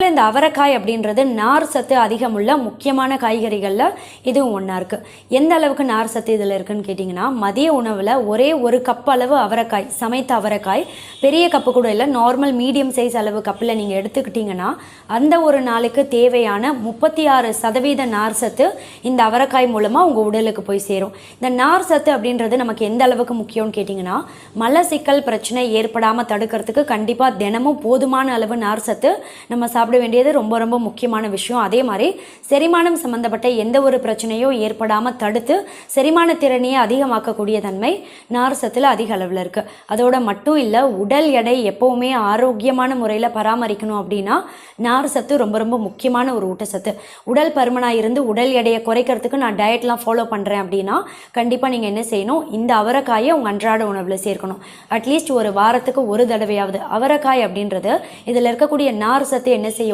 இந்த அவரைக்காய் அப்படின்றது நார் சத்து அதிகமுள்ள முக்கியமான காய்கறிகளில் இதுவும் ஒன்றா இருக்குது. எந்த அளவுக்கு நார் சத்து இதில் இருக்குதுன்னு கேட்டிங்கன்னா, மதிய உணவில் ஒரே ஒரு கப் அளவு அவரைக்காய், சமைத்த அவரைக்காய், பெரிய கப்பு கூட இல்லை, நார்மல் மீடியம் சைஸ் அளவு கப்பில் நீங்கள் எடுத்துக்கிட்டிங்கன்னா அந்த ஒரு நாளுக்கு தேவையான 36% நார் சத்து இந்த அவரைக்காய் மூலமாக உங்கள் உடலுக்கு போய் சேரும். இந்த நார் சத்து அப்படின்றது நமக்கு எந்த அளவுக்கு முக்கியம்னு கேட்டிங்கன்னா, மலச்சிக்கல் பிரச்சனை ஏற்படாமல் தடுக்கிறதுக்கு கண்டிப்பாக தினமும் போதுமான அளவு நார் சத்து நம்ம சாப்பிட வேண்டியது ரொம்ப ரொம்ப முக்கியமான விஷயம். அதே மாதிரி செரிமானம் சம்பந்தப்பட்ட எந்த ஒரு பிரச்சனையோ ஏற்படாமல் தடுத்து செரிமான திறனையை அதிகமாக்கக்கூடிய தன்மை நார் சத்தில் அதிக அளவில் இருக்குது. அதோட மட்டும் இல்லை, உடல் எடை எப்போவுமே ஆரோக்கியமான முறையில் பராமரிக்கணும் அப்படின்னா நார் சத்து ரொம்ப ரொம்ப முக்கியமான ஒரு ஊட்டச்சத்து. உடல் பருமனாக இருந்து உடல் எடையை குறைக்கிறதுக்கு நான் டயட்லாம் ஃபாலோ பண்ணுறேன் அப்படின்னா கண்டிப்பாக நீங்கள் என்ன செய்யணும், இந்த அவரைக்காயை உங்கள் அன்றாட உணவில் சேர்க்கணும். அட்லீஸ்ட் ஒரு வாரத்துக்கு ஒரு தடவையாவது. அவரைக்காய் அப்படின்றது இதில் இருக்கக்கூடிய நார் சத்து என்ன